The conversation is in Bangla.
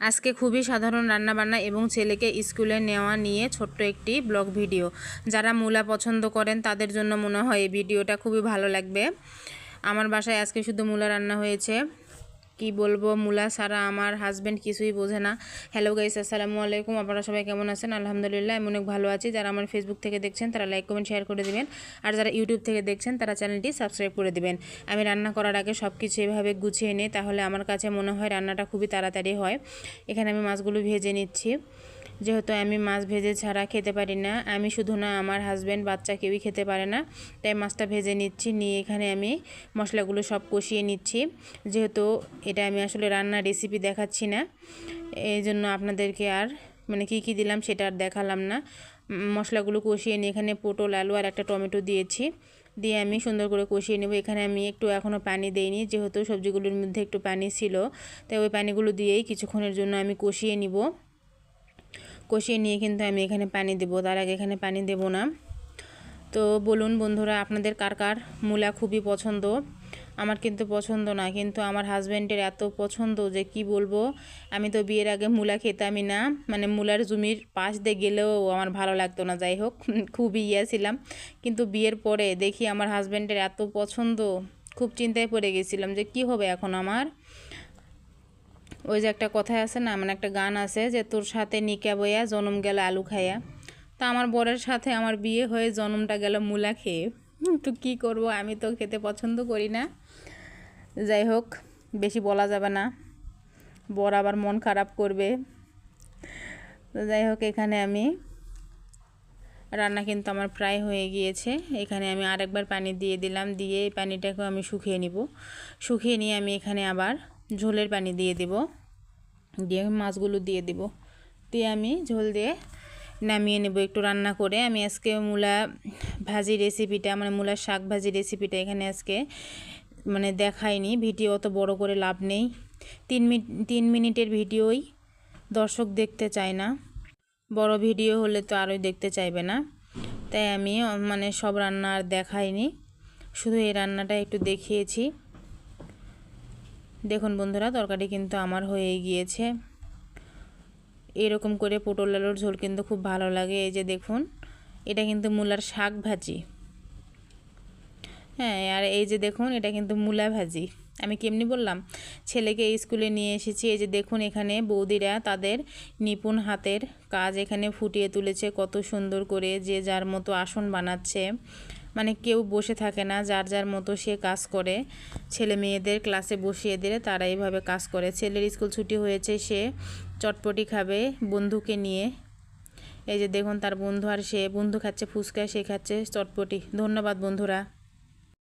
আজকে খুবই সাধারণ রান্নাবান্না এবং ছেলেকে স্কুলে নেওয়া নিয়ে ছোট্ট একটি ব্লগ ভিডিও। যারা মূলা পছন্দ করেন তাদের জন্য মনে হয় এই ভিডিওটা খুবই ভালো লাগবে। আমার বাসায় আজকে শুধু মূলা রান্না হয়েছে। কি বলবো, মূলা ছাড়া আমার হাজব্যান্ড কিছুই বোঝে না। হ্যালো গাইস, আসসালামু আলাইকুম। আপনারা সবাই কেমন আছেন? আলহামদুলিল্লাহ, আমি অনেক ভালো আছি। যারা আমার ফেসবুক থেকে দেখছেন তারা লাইক কমেন্ট শেয়ার করে দিবেন, আর যারা ইউটিউব থেকে দেখছেন তারা চ্যানেলটি সাবস্ক্রাইব করে দিবেন। আমি রান্না করার আগে সব কিছু এভাবে গুছিয়ে নিই, তাহলে আমার কাছে মনে হয় রান্নাটা খুবই তাড়াতাড়ি হয়। এখানে আমি মাছগুলো ভেজে নিচ্ছি, যেহেতু আমি মাছ ভেজে ছাড়া খেতে পারি না। আমি শুধু না, আমার হাজব্যান্ড বাচ্চা কেউই খেতে পারে না। তাই মাছটা ভেজে নিচ্ছি, নিয়ে এখানে আমি মশলাগুলো সব কষিয়ে নিচ্ছি। যেহেতু এটা আমি আসলে রান্নার রেসিপি দেখাচ্ছি না, এই জন্য আপনাদেরকে আর কী দিলাম সেটা আর দেখালাম না। মশলাগুলো কষিয়ে নিয়ে এখানে পটল, আলু আর একটা টমেটো দিয়েছি, দিয়ে আমি সুন্দর করে কষিয়ে নেব। এখানে আমি একটু এখনও পানি দেইনি, যেহেতু সবজিগুলোর মধ্যে একটু পানি ছিল, তাই ওই পানিগুলো দিয়েই কিছুক্ষণের জন্য আমি কষিয়ে নিব। কষিয়ে নিয়ে কিন্তু আমি এখানে পানি দেব, তার আগে এখানে পানি দেব না। তো বলুন বন্ধুরা, আপনাদের কার কার মূলা খুবই পছন্দ? আমার কিন্তু পছন্দ না, কিন্তু আমার হাজব্যান্ডের এত পছন্দ যে কি বলবো। আমি তো বিয়ের আগে মূলা খেতামই না, মূলার জমির পাশ দিয়ে গেলেও আমার ভালো লাগতো না। যাই হোক, খুবই ছিলাম, কিন্তু বিয়ের পরে দেখি আমার হাজব্যান্ডের এত পছন্দ, খুব চিন্তায় পড়ে গেছিলাম যে কি হবে এখন আমার। ওই যে একটা কথায় আছে না, একটা গান আছে যে তোর সাথে নিকা বইয়া জনম গেল আলু খাইয়া। তা আমার বরের সাথে আমার বিয়ে হয়ে জনমটা গেল মূলা খেয়ে। তো কী করব, আমি তো খেতে পছন্দ করি না। যাই হোক, বেশি বলা যাবে না, বর আবার মন খারাপ করবে। তো যাই হোক, এখানে আমি রান্না কিন্তু আমার প্রায় হয়ে গিয়েছে। এখানে আমি আরেকবার পানি দিয়ে দিলাম, দিয়ে এই পানিটাকে আমি শুকিয়ে নিব। শুকিয়ে নিয়ে আমি এখানে আবার ঝোলের পানি দিয়ে দেব, দিয়ে মাছগুলো দিয়ে দেব, দিয়ে আমি ঝোল দিয়ে নামিয়ে নেব একটু রান্না করে। আমি আজকে মূলা ভাজি রেসিপিটা, মূলার শাক ভাজি রেসিপিটা এখানে আজকে দেখাইনি। ভিডিও অত বড় করে লাভ নেই, 3 মিনিটের ভিডিওই দর্শক দেখতে চায় না, বড় ভিডিও হলে তো আরোই দেখতে চাইবে না। তাই আমি সব রান্না আর দেখাইনি, শুধু এই রান্নাটা একটু দেখিয়েছি। দেখুন বন্ধুরা, তরকারি কিন্তু আমার হয়ে গিয়েছে। এরকম করে পটল আলুর ঝোল কিন্তু খুব ভালো লাগে। এই যে দেখুন, এটা কিন্তু মূলার শাক ভাজি। হ্যাঁ, আর এই যে দেখুন, এটা কিন্তু মূলা ভাজি। আমি কেমনি বললাম, ছেলেকে স্কুলে নিয়ে এসেছি। এই যে দেখুন, এখানে বৌদিরা তাদের নিপুণ হাতের কাজ এখানে ফুটিয়ে তুলেছে কত সুন্দর করে। যে যার মতো আসন বানাচ্ছে, কেউ বসে থাকে না, যার যার মতো সে কাজ করে। ছেলে মেয়েদের ক্লাসে বসিয়ে দিলে তারা এইভাবে কাজ করে। ছেলের স্কুল ছুটি হয়েছে, সে চটপটি খাবে বন্ধুকে নিয়ে। এই যে দেখুন, তার বন্ধু, আর সে বন্ধু খাচ্ছে ফুচকা, সে খাচ্ছে চটপটি। ধন্যবাদ বন্ধুরা।